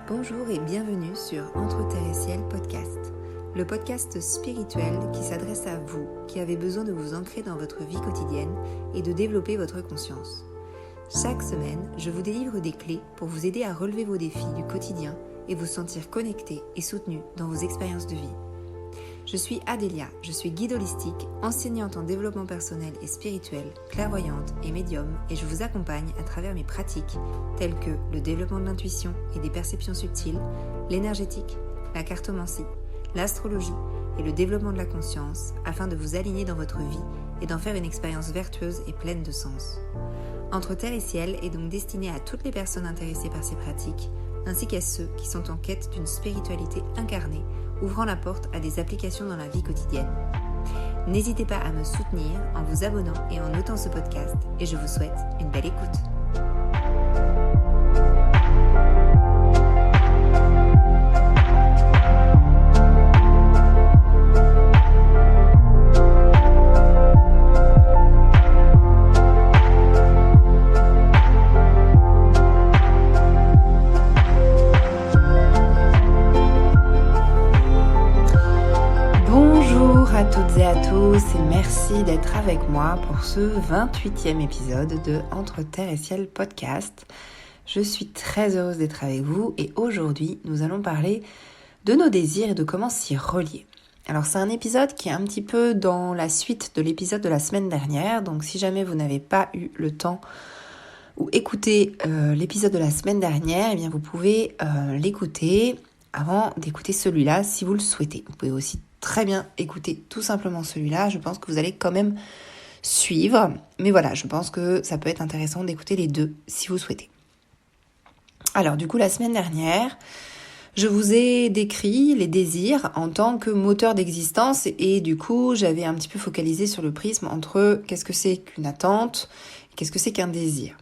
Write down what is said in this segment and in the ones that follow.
Bonjour et bienvenue sur Entre Terre et Ciel podcast, le podcast spirituel qui s'adresse à vous qui avez besoin de vous ancrer dans votre vie quotidienne et de développer votre conscience. Chaque semaine, je vous délivre des clés pour vous aider à relever vos défis du quotidien et vous sentir connecté et soutenu dans vos expériences de vie. Je suis Adélia, je suis guide holistique, enseignante en développement personnel et spirituel, clairvoyante et médium, et je vous accompagne à travers mes pratiques telles que le développement de l'intuition et des perceptions subtiles, l'énergétique, la cartomancie, l'astrologie et le développement de la conscience afin de vous aligner dans votre vie et d'en faire une expérience vertueuse et pleine de sens. Entre Terre et Ciel est donc destiné à toutes les personnes intéressées par ces pratiques, ainsi qu'à ceux qui sont en quête d'une spiritualité incarnée, ouvrant la porte à des applications dans la vie quotidienne. N'hésitez pas à me soutenir en vous abonnant et en notant ce podcast, et je vous souhaite une belle écoute. Bonjour à toutes et à tous et merci d'être avec moi pour ce 28e épisode de Entre Terre et Ciel podcast. Je suis très heureuse d'être avec vous et aujourd'hui nous allons parler de nos désirs et de comment s'y relier. Alors c'est un épisode qui est un petit peu dans la suite de l'épisode de la semaine dernière, donc si jamais vous n'avez pas eu le temps ou écouter l'épisode de la semaine dernière, eh bien vous pouvez l'écouter avant d'écouter celui-là si vous le souhaitez. Vous pouvez aussi très bien écouter tout simplement celui-là, je pense que vous allez quand même suivre, mais voilà, je pense que ça peut être intéressant d'écouter les deux si vous souhaitez. Alors du coup, la semaine dernière, je vous ai décrit les désirs en tant que moteur d'existence et du coup, j'avais un petit peu focalisé sur le prisme entre qu'est-ce que c'est qu'une attente et qu'est-ce que c'est qu'un désir.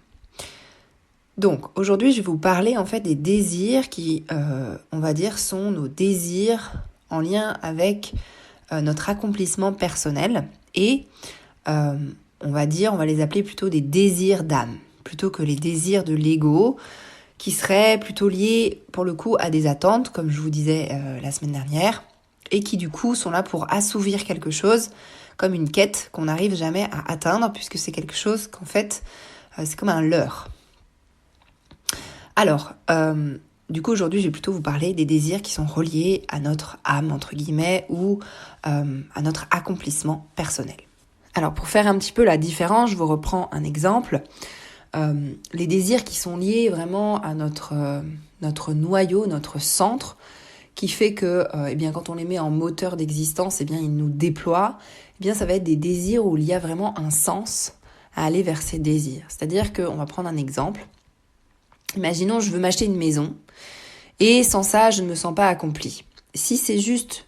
Donc aujourd'hui, je vais vous parler en fait des désirs qui, on va dire, sont nos désirs en lien avec notre accomplissement personnel et on va les appeler plutôt des désirs d'âme, plutôt que les désirs de l'ego, qui seraient plutôt liés pour le coup à des attentes, comme je vous disais la semaine dernière, et qui du coup sont là pour assouvir quelque chose, comme une quête qu'on n'arrive jamais à atteindre, puisque c'est quelque chose qu'en fait, c'est comme un leurre. Alors, du coup, aujourd'hui, je vais plutôt vous parler des désirs qui sont reliés à notre âme, entre guillemets, ou à notre accomplissement personnel. Alors, pour faire un petit peu la différence, je vous reprends un exemple. Les désirs qui sont liés vraiment à notre noyau, notre centre, qui fait que, quand on les met en moteur d'existence, ils nous déploient. Ça va être des désirs où il y a vraiment un sens à aller vers ces désirs. C'est-à-dire qu'on va prendre un exemple. Imaginons, je veux m'acheter une maison et sans ça, je ne me sens pas accomplie. Si c'est juste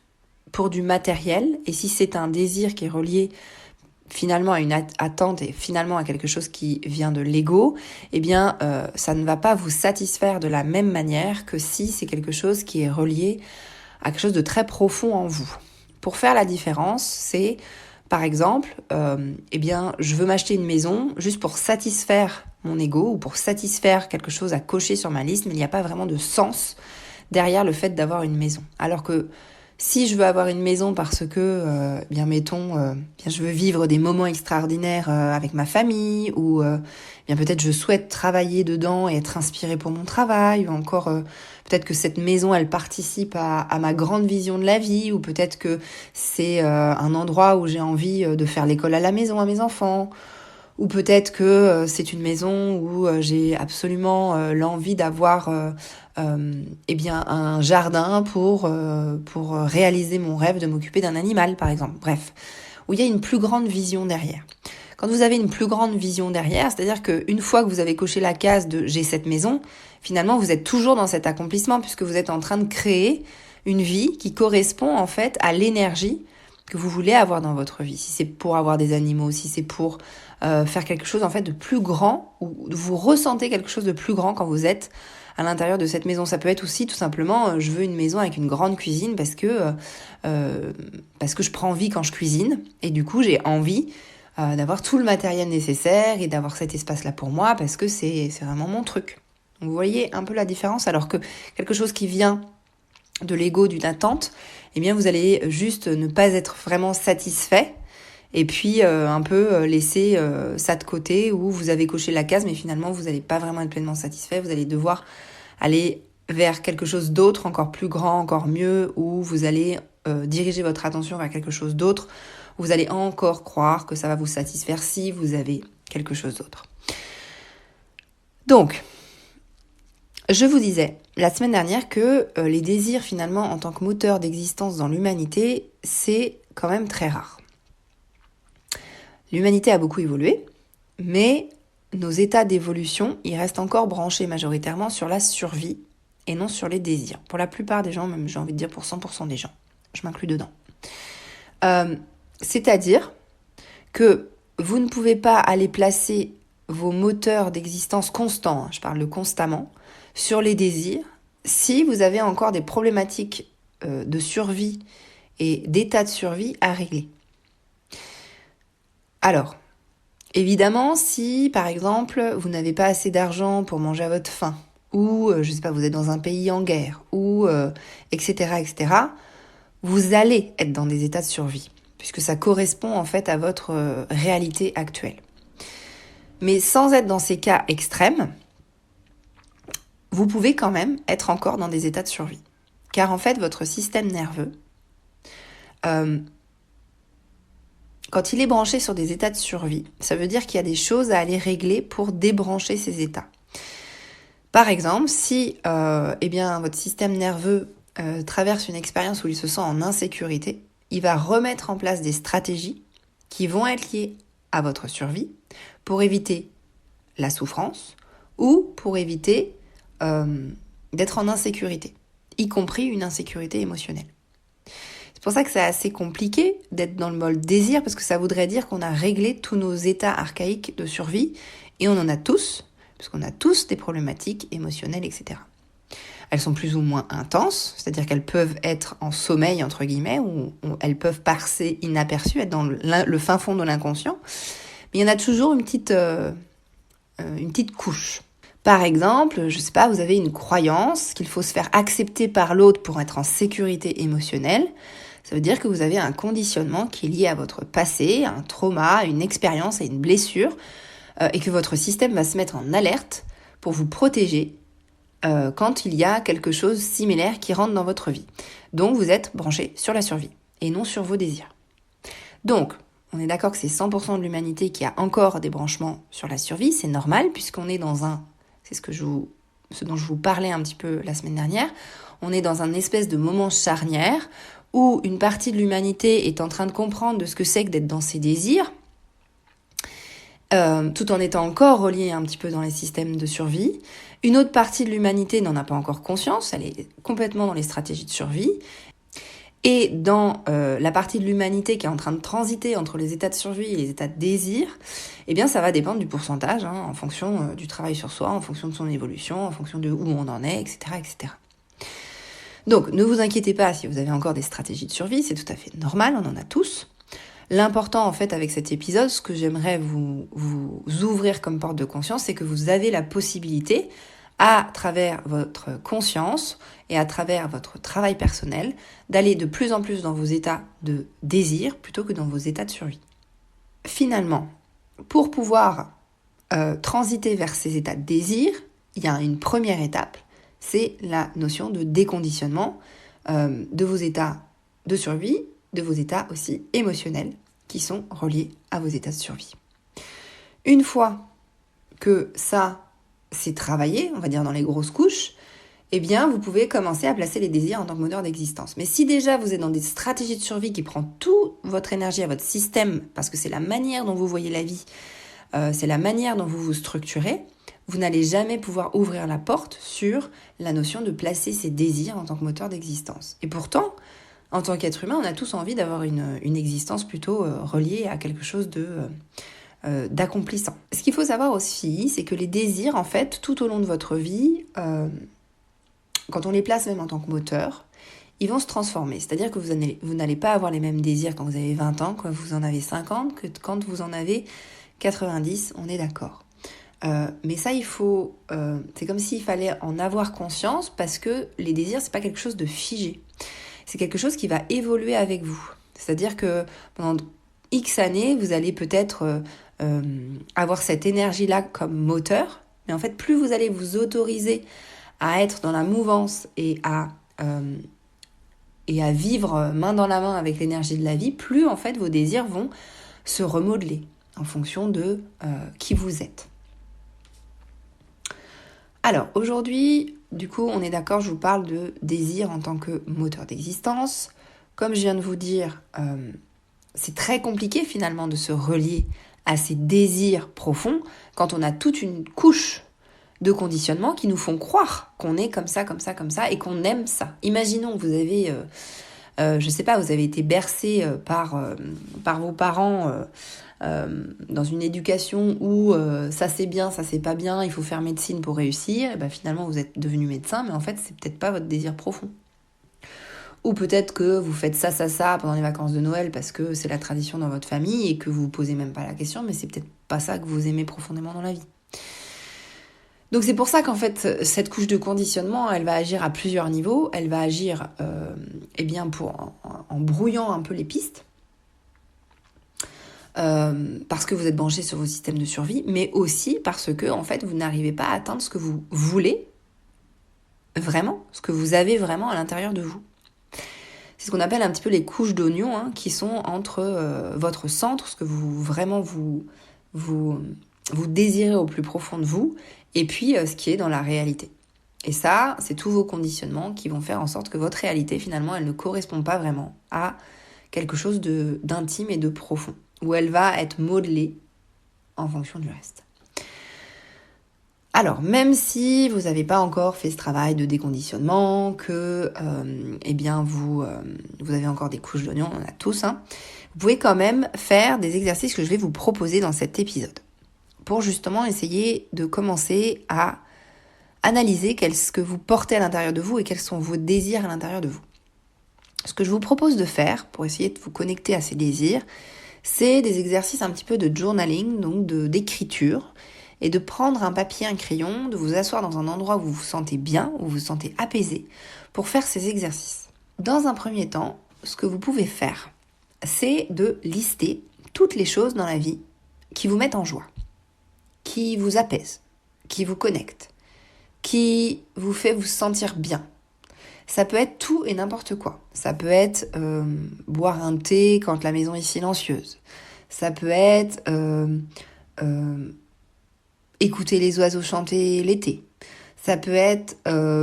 pour du matériel et si c'est un désir qui est relié finalement à une attente et finalement à quelque chose qui vient de l'ego, ça ne va pas vous satisfaire de la même manière que si c'est quelque chose qui est relié à quelque chose de très profond en vous. Pour faire la différence, c'est par exemple, je veux m'acheter une maison juste pour satisfaire mon ego ou pour satisfaire quelque chose à cocher sur ma liste, mais il n'y a pas vraiment de sens derrière le fait d'avoir une maison. Alors que si je veux avoir une maison parce que, je veux vivre des moments extraordinaires avec ma famille ou peut-être je souhaite travailler dedans et être inspirée pour mon travail ou encore peut-être que cette maison, elle participe à ma grande vision de la vie ou peut-être que c'est un endroit où j'ai envie de faire l'école à la maison à mes enfants ou peut-être que c'est une maison où j'ai absolument l'envie d'avoir un jardin pour réaliser mon rêve de m'occuper d'un animal, par exemple. Bref, où il y a une plus grande vision derrière. Quand vous avez une plus grande vision derrière, c'est-à-dire qu'une fois que vous avez coché la case de « j'ai cette maison », finalement, vous êtes toujours dans cet accomplissement puisque vous êtes en train de créer une vie qui correspond en fait à l'énergie que vous voulez avoir dans votre vie. Si c'est pour avoir des animaux, si c'est pour faire quelque chose en fait de plus grand, ou vous ressentez quelque chose de plus grand quand vous êtes à l'intérieur de cette maison. Ça peut être aussi tout simplement, je veux une maison avec une grande cuisine parce que je prends vie quand je cuisine et du coup j'ai envie d'avoir tout le matériel nécessaire et d'avoir cet espace-là pour moi parce que c'est vraiment mon truc. Donc, vous voyez un peu la différence, alors que quelque chose qui vient de l'ego, d'une attente, eh bien vous allez juste ne pas être vraiment satisfait et puis un peu laisser ça de côté, où vous avez coché la case mais finalement vous n'allez pas vraiment être pleinement satisfait. Vous allez devoir aller vers quelque chose d'autre, encore plus grand, encore mieux, où vous allez diriger votre attention vers quelque chose d'autre. Vous allez encore croire que ça va vous satisfaire si vous avez quelque chose d'autre. Donc, je vous disais la semaine dernière que les désirs finalement en tant que moteur d'existence dans l'humanité, c'est quand même très rare. L'humanité a beaucoup évolué, mais nos états d'évolution, ils restent encore branchés majoritairement sur la survie et non sur les désirs. Pour la plupart des gens, même j'ai envie de dire pour 100% des gens, je m'inclus dedans. C'est-à-dire que vous ne pouvez pas aller placer vos moteurs d'existence constants, je parle de constamment, sur les désirs, si vous avez encore des problématiques de survie et d'état de survie à régler. Alors, évidemment, si par exemple vous n'avez pas assez d'argent pour manger à votre faim, ou je sais pas, vous êtes dans un pays en guerre, ou etc., vous allez être dans des états de survie, puisque ça correspond en fait à votre réalité actuelle. Mais sans être dans ces cas extrêmes, vous pouvez quand même être encore dans des états de survie. Car en fait, votre système nerveux, quand il est branché sur des états de survie, ça veut dire qu'il y a des choses à aller régler pour débrancher ces états. Par exemple, si votre système nerveux traverse une expérience où il se sent en insécurité, il va remettre en place des stratégies qui vont être liées à votre survie pour éviter la souffrance ou pour éviter d'être en insécurité, y compris une insécurité émotionnelle. C'est pour ça que c'est assez compliqué d'être dans le mode désir, parce que ça voudrait dire qu'on a réglé tous nos états archaïques de survie, et on en a tous, parce qu'on a tous des problématiques émotionnelles, etc. Elles sont plus ou moins intenses, c'est-à-dire qu'elles peuvent être en sommeil, entre guillemets, ou elles peuvent passer inaperçues, être dans le fin fond de l'inconscient, mais il y en a toujours une petite couche. Par exemple, je sais pas, vous avez une croyance qu'il faut se faire accepter par l'autre pour être en sécurité émotionnelle. Ça veut dire que vous avez un conditionnement qui est lié à votre passé, à un trauma, à une expérience, à une blessure, et que votre système va se mettre en alerte pour vous protéger quand il y a quelque chose de similaire qui rentre dans votre vie. Donc vous êtes branché sur la survie et non sur vos désirs. Donc, on est d'accord que c'est 100% de l'humanité qui a encore des branchements sur la survie, c'est normal puisqu'on est dans c'est ce dont je vous parlais un petit peu la semaine dernière, on est dans un espèce de moment charnière où une partie de l'humanité est en train de comprendre de ce que c'est que d'être dans ses désirs, tout en étant encore reliée un petit peu dans les systèmes de survie. Une autre partie de l'humanité n'en a pas encore conscience, elle est complètement dans les stratégies de survie. Et dans la partie de l'humanité qui est en train de transiter entre les états de survie et les états de désir, eh bien ça va dépendre du pourcentage, en fonction du travail sur soi, en fonction de son évolution, en fonction de où on en est, etc., etc. Donc ne vous inquiétez pas si vous avez encore des stratégies de survie, c'est tout à fait normal, on en a tous. L'important en fait avec cet épisode, ce que j'aimerais vous ouvrir comme porte de conscience, c'est que vous avez la possibilité, à travers votre conscience et à travers votre travail personnel, d'aller de plus en plus dans vos états de désir plutôt que dans vos états de survie. Finalement, pour pouvoir transiter vers ces états de désir, il y a une première étape, c'est la notion de déconditionnement de vos états de survie, de vos états aussi émotionnels qui sont reliés à vos états de survie. Une fois que ça c'est travaillé, on va dire dans les grosses couches, eh bien vous pouvez commencer à placer les désirs en tant que moteur d'existence. Mais si déjà vous êtes dans des stratégies de survie qui prennent toute votre énergie à votre système, parce que c'est la manière dont vous voyez la vie, c'est la manière dont vous vous structurez, vous n'allez jamais pouvoir ouvrir la porte sur la notion de placer ces désirs en tant que moteur d'existence. Et pourtant, en tant qu'être humain, on a tous envie d'avoir une existence plutôt reliée à quelque chose d'accomplissant. Ce qu'il faut savoir aussi, c'est que les désirs, en fait, tout au long de votre vie, quand on les place même en tant que moteur, ils vont se transformer. C'est-à-dire que vous n'allez pas avoir les mêmes désirs quand vous avez 20 ans, quand vous en avez 50, que quand vous en avez 90, on est d'accord. Mais ça, c'est comme s'il fallait en avoir conscience parce que les désirs, c'est pas quelque chose de figé. C'est quelque chose qui va évoluer avec vous. C'est-à-dire que pendant X années, vous allez peut-être avoir cette énergie-là comme moteur, mais en fait, plus vous allez vous autoriser à être dans la mouvance et à vivre main dans la main avec l'énergie de la vie, plus en fait vos désirs vont se remodeler en fonction de qui vous êtes. Alors aujourd'hui, du coup, on est d'accord, je vous parle de désir en tant que moteur d'existence. Comme je viens de vous dire, c'est très compliqué finalement de se relier à ces désirs profonds quand on a toute une couche de conditionnements qui nous font croire qu'on est comme ça, comme ça, comme ça et qu'on aime ça. Imaginons que vous avez, je sais pas, vous avez été bercé par vos parents dans une éducation où ça c'est bien, ça c'est pas bien, il faut faire médecine pour réussir, et ben finalement vous êtes devenu médecin, mais en fait c'est peut-être pas votre désir profond. Ou peut-être que vous faites ça pendant les vacances de Noël parce que c'est la tradition dans votre famille et que vous vous posez même pas la question, mais c'est peut-être pas ça que vous aimez profondément dans la vie. Donc c'est pour ça qu'en fait, cette couche de conditionnement, elle va agir à plusieurs niveaux. Elle va agir en brouillant un peu les pistes, parce que vous êtes branché sur vos systèmes de survie, mais aussi parce que en fait, vous n'arrivez pas à atteindre ce que vous voulez vraiment, ce que vous avez vraiment à l'intérieur de vous. C'est ce qu'on appelle un petit peu les couches d'oignon, qui sont entre votre centre, ce que vous vraiment vous désirez au plus profond de vous, et puis ce qui est dans la réalité. Et ça, c'est tous vos conditionnements qui vont faire en sorte que votre réalité, finalement, elle ne correspond pas vraiment à quelque chose d'intime et de profond, où elle va être modelée en fonction du reste. Alors, même si vous n'avez pas encore fait ce travail de déconditionnement, que vous avez encore des couches d'oignon, on en a tous, vous pouvez quand même faire des exercices que je vais vous proposer dans cet épisode, pour justement essayer de commencer à analyser ce que vous portez à l'intérieur de vous et quels sont vos désirs à l'intérieur de vous. Ce que je vous propose de faire pour essayer de vous connecter à ces désirs, c'est des exercices un petit peu de journaling, donc d'écriture, et de prendre un papier, un crayon, de vous asseoir dans un endroit où vous vous sentez bien, où vous vous sentez apaisé, pour faire ces exercices. Dans un premier temps, ce que vous pouvez faire, c'est de lister toutes les choses dans la vie qui vous mettent en joie, qui vous apaisent, qui vous connectent, qui vous fait vous sentir bien. Ça peut être tout et n'importe quoi. Ça peut être boire un thé quand la maison est silencieuse. Ça peut être écouter les oiseaux chanter l'été. Ça peut être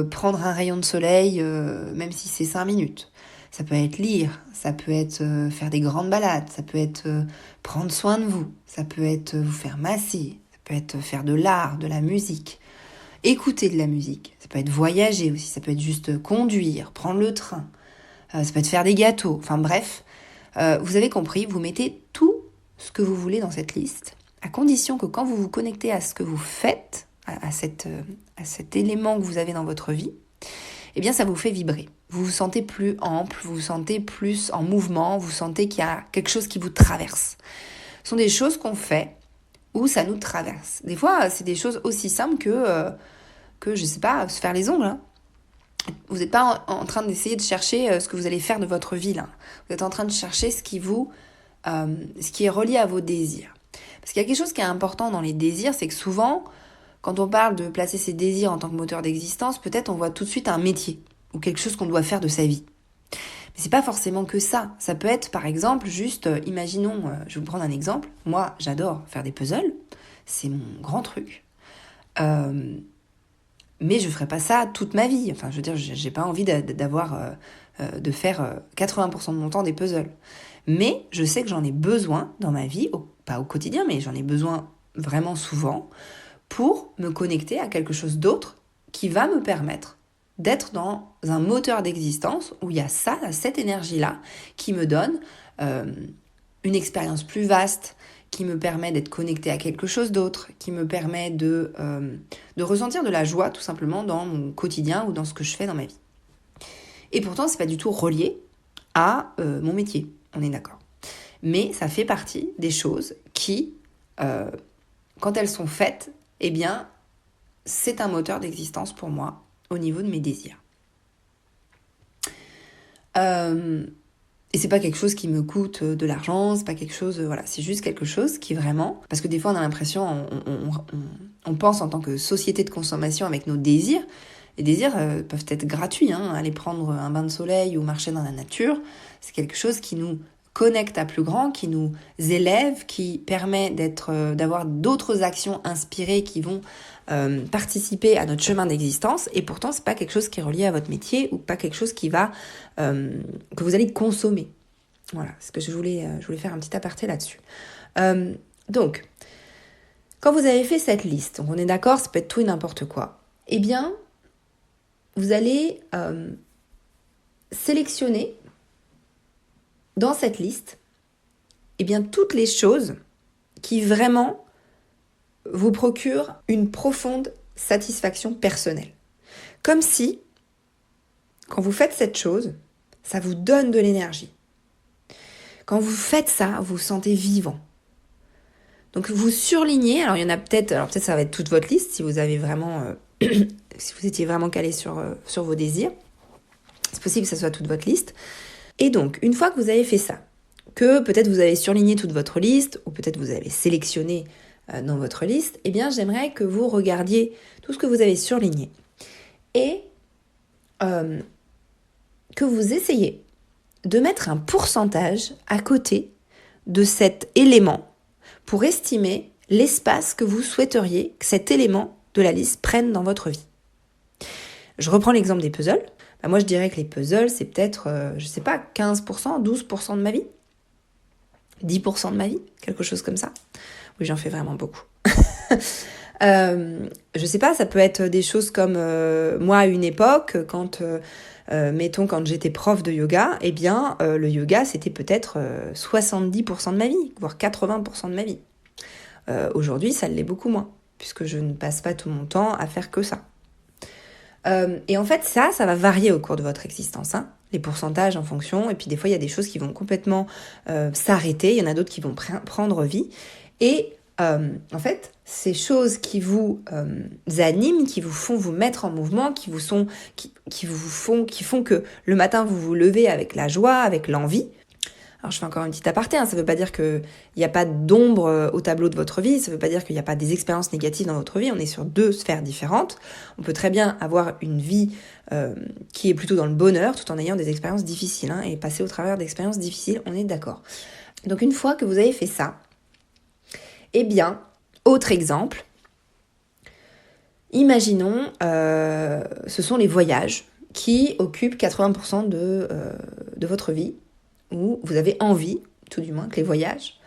prendre un rayon de soleil, même si c'est 5 minutes. Ça peut être lire, ça peut être faire des grandes balades, ça peut être prendre soin de vous, ça peut être vous faire masser, ça peut être faire de l'art, de la musique, écouter de la musique, ça peut être voyager aussi, ça peut être juste conduire, prendre le train, ça peut être faire des gâteaux, enfin bref, vous avez compris, vous mettez tout ce que vous voulez dans cette liste, à condition que quand vous vous connectez à ce que vous faites, à cet élément que vous avez dans votre vie, eh bien ça vous fait vibrer. Vous vous sentez plus ample, vous vous sentez plus en mouvement, vous sentez qu'il y a quelque chose qui vous traverse. Ce sont des choses qu'on fait où ça nous traverse. Des fois, c'est des choses aussi simples que je sais pas, se faire les ongles. Vous n'êtes pas en train d'essayer de chercher ce que vous allez faire de votre vie, là. Vous êtes en train de chercher ce qui est relié à vos désirs. Parce qu'il y a quelque chose qui est important dans les désirs, c'est que souvent, quand on parle de placer ses désirs en tant que moteur d'existence, peut-être on voit tout de suite un métier ou quelque chose qu'on doit faire de sa vie. Mais c'est pas forcément que ça. Ça peut être, par exemple, juste, imaginons, je vais vous prendre un exemple. Moi, j'adore faire des puzzles. C'est mon grand truc. Mais je ferai pas ça toute ma vie. Enfin, je veux dire, j'ai pas envie de faire 80% de mon temps des puzzles. Mais je sais que j'en ai besoin dans ma vie, pas au quotidien, mais j'en ai besoin vraiment souvent pour me connecter à quelque chose d'autre qui va me permettre d'être dans un moteur d'existence où il y a cette énergie-là qui me donne une expérience plus vaste, qui me permet d'être connectée à quelque chose d'autre, qui me permet de ressentir de la joie tout simplement dans mon quotidien ou dans ce que je fais dans ma vie. Et pourtant, c'est pas du tout relié à mon métier, on est d'accord. Mais ça fait partie des choses qui, quand elles sont faites, eh bien, c'est un moteur d'existence pour moi au niveau de mes désirs. Et c'est pas quelque chose qui me coûte de l'argent, c'est pas quelque chose, voilà, c'est juste quelque chose qui vraiment, parce que des fois on a l'impression, on pense en tant que société de consommation avec nos désirs. Les désirs peuvent être gratuits, aller prendre un bain de soleil ou marcher dans la nature, c'est quelque chose qui nous connecte à plus grand, qui nous élève, qui permet d'avoir d'autres actions inspirées qui vont participer à notre chemin d'existence, et pourtant c'est pas quelque chose qui est relié à votre métier ou pas quelque chose qui va que vous allez consommer. Voilà, c'est ce que je voulais faire un petit aparté là-dessus. Donc, quand vous avez fait cette liste, donc on est d'accord, ça peut être tout et n'importe quoi, eh bien, vous allez sélectionner dans cette liste, eh bien, toutes les choses qui vraiment vous procurent une profonde satisfaction personnelle. Comme si, quand vous faites cette chose, ça vous donne de l'énergie. Quand vous faites ça, vous vous sentez vivant. Donc vous surlignez, alors il y en a peut-être ça va être toute votre liste si vous avez vraiment, si vous étiez vraiment calé sur vos désirs. C'est possible que ça soit toute votre liste. Et donc, une fois que vous avez fait ça, que peut-être vous avez surligné toute votre liste, ou peut-être vous avez sélectionné dans votre liste, eh bien j'aimerais que vous regardiez tout ce que vous avez surligné et que vous essayez de mettre un pourcentage à côté de cet élément pour estimer l'espace que vous souhaiteriez que cet élément de la liste prenne dans votre vie. Je reprends l'exemple des puzzles. Moi, je dirais que les puzzles, c'est peut-être, 15%, 12% de ma vie, 10% de ma vie, quelque chose comme ça. Oui, j'en fais vraiment beaucoup. Je sais pas, ça peut être des choses comme moi à une époque, quand j'étais prof de yoga, eh bien le yoga c'était peut-être 70% de ma vie, voire 80% de ma vie. Aujourd'hui, ça l'est beaucoup moins, puisque je ne passe pas tout mon temps à faire que ça. Et en fait, ça va varier au cours de votre existence, les pourcentages en fonction, et puis des fois il y a des choses qui vont complètement s'arrêter, il y en a d'autres qui vont prendre vie. Et en fait, ces choses qui vous animent, qui vous font vous mettre en mouvement, qui font que le matin vous vous levez avec la joie, avec l'envie. Alors je fais encore une petite aparté, ça ne veut pas dire qu'il n'y a pas d'ombre au tableau de votre vie, ça ne veut pas dire qu'il n'y a pas des expériences négatives dans votre vie, on est sur 2 sphères différentes. On peut très bien avoir une vie qui est plutôt dans le bonheur tout en ayant des expériences difficiles, et passer au travers d'expériences difficiles, on est d'accord. Donc une fois que vous avez fait ça, eh bien, autre exemple, imaginons, ce sont les voyages qui occupent 80% de votre vie, où vous avez envie, tout du moins, que les voyages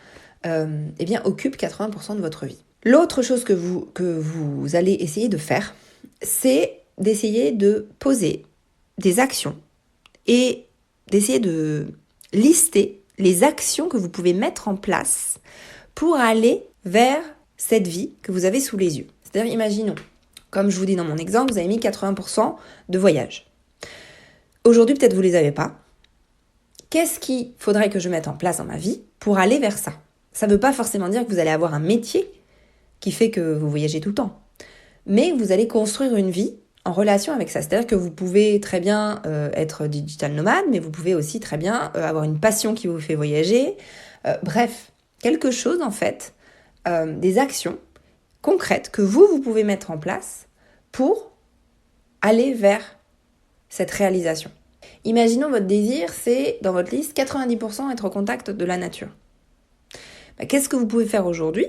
occupent 80% de votre vie. L'autre chose que vous allez essayer de faire, c'est d'essayer de poser des actions et d'essayer de lister les actions que vous pouvez mettre en place pour aller vers cette vie que vous avez sous les yeux. C'est-à-dire, imaginons, comme je vous dis dans mon exemple, vous avez mis 80% de voyages. Aujourd'hui, peut-être vous ne les avez pas. Qu'est-ce qu'il faudrait que je mette en place dans ma vie pour aller vers ça ? Ça ne veut pas forcément dire que vous allez avoir un métier qui fait que vous voyagez tout le temps. Mais vous allez construire une vie en relation avec ça. C'est-à-dire que vous pouvez très bien être digital nomade, mais vous pouvez aussi très bien avoir une passion qui vous fait voyager. Bref, quelque chose en fait, des actions concrètes que vous pouvez mettre en place pour aller vers cette réalisation. Imaginons votre désir, c'est dans votre liste 90% être au contact de la nature. Qu'est-ce que vous pouvez faire aujourd'hui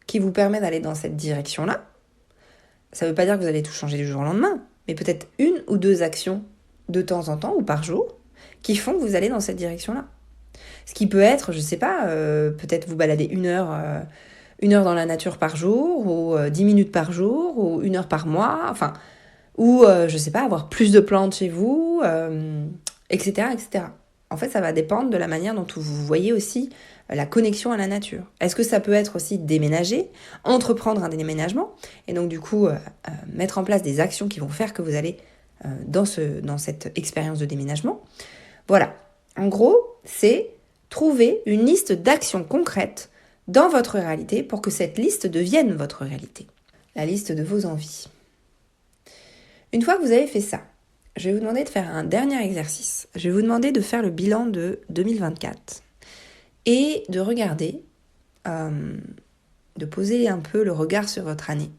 qui vous permet d'aller dans cette direction-là ? Ça ne veut pas dire que vous allez tout changer du jour au lendemain, mais peut-être 1 ou 2 actions de temps en temps ou par jour qui font que vous allez dans cette direction-là. Ce qui peut être, je ne sais pas, peut-être vous balader 1 heure dans la nature par jour, ou 10 minutes par jour, ou 1 heure par mois, ou je ne sais pas, avoir plus de plantes chez vous, etc., etc. En fait, ça va dépendre de la manière dont vous voyez aussi la connexion à la nature. Est-ce que ça peut être aussi déménager, entreprendre un déménagement, et donc du coup mettre en place des actions qui vont faire que vous allez dans cette expérience de déménagement. Voilà. En gros, c'est trouver une liste d'actions concrètes dans votre réalité pour que cette liste devienne votre réalité. La liste de vos envies. Une fois que vous avez fait ça, je vais vous demander de faire un dernier exercice. Je vais vous demander de faire le bilan de 2024 et de regarder, de poser un peu le regard sur votre année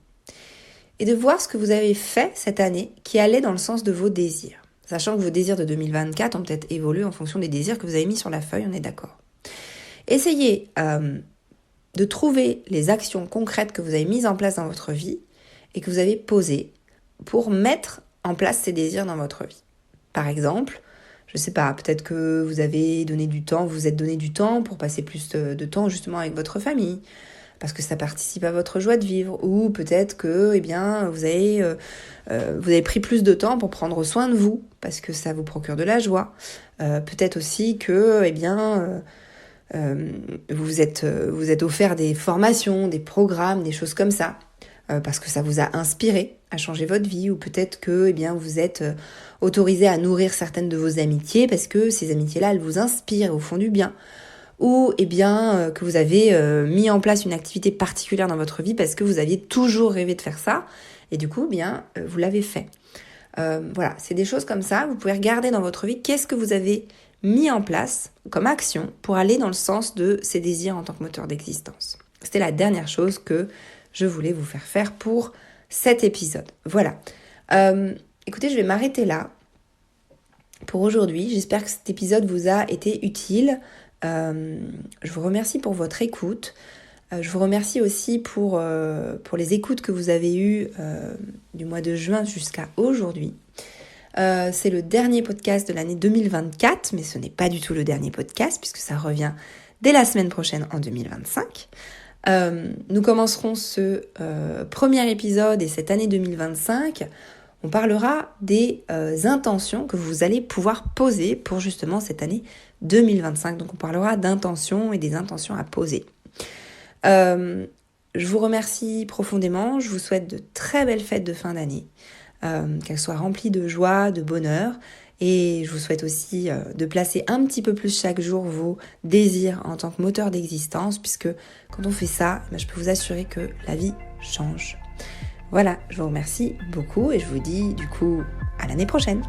et de voir ce que vous avez fait cette année qui allait dans le sens de vos désirs. Sachant que vos désirs de 2024 ont peut-être évolué en fonction des désirs que vous avez mis sur la feuille, on est d'accord. Essayez de trouver les actions concrètes que vous avez mises en place dans votre vie et que vous avez posées pour mettre en place ces désirs dans votre vie. Par exemple, je sais pas, peut-être que vous avez donné du temps, vous vous êtes donné du temps pour passer plus de temps justement avec votre famille, parce que ça participe à votre joie de vivre, ou peut-être que vous avez pris plus de temps pour prendre soin de vous, parce que ça vous procure de la joie. Peut-être aussi que vous vous êtes offert des formations, des programmes, des choses comme ça, parce que ça vous a inspiré à changer votre vie, ou peut-être que vous êtes autorisé à nourrir certaines de vos amitiés, parce que ces amitiés-là, elles vous inspirent au fond du bien. Ou que vous avez mis en place une activité particulière dans votre vie parce que vous aviez toujours rêvé de faire ça, et du coup, vous l'avez fait. Voilà, c'est des choses comme ça, vous pouvez regarder dans votre vie qu'est-ce que vous avez mis en place comme action pour aller dans le sens de ces désirs en tant que moteur d'existence. C'était la dernière chose que je voulais vous faire faire pour cet épisode. Voilà. Écoutez, je vais m'arrêter là pour aujourd'hui. J'espère que cet épisode vous a été utile. Je vous remercie pour votre écoute. Je vous remercie aussi pour les écoutes que vous avez eues du mois de juin jusqu'à aujourd'hui. C'est le dernier podcast de l'année 2024, mais ce n'est pas du tout le dernier podcast puisque ça revient dès la semaine prochaine en 2025. Nous commencerons ce premier épisode et cette année 2025, on parlera des intentions que vous allez pouvoir poser pour justement cette année 2025. Donc on parlera d'intentions et des intentions à poser. Je vous remercie profondément, je vous souhaite de très belles fêtes de fin d'année, qu'elles soient remplies de joie, de bonheur, et je vous souhaite aussi de placer un petit peu plus chaque jour vos désirs en tant que moteur d'existence, puisque quand on fait ça, je peux vous assurer que la vie change. Voilà, je vous remercie beaucoup et je vous dis du coup à l'année prochaine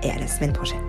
et à la semaine prochaine.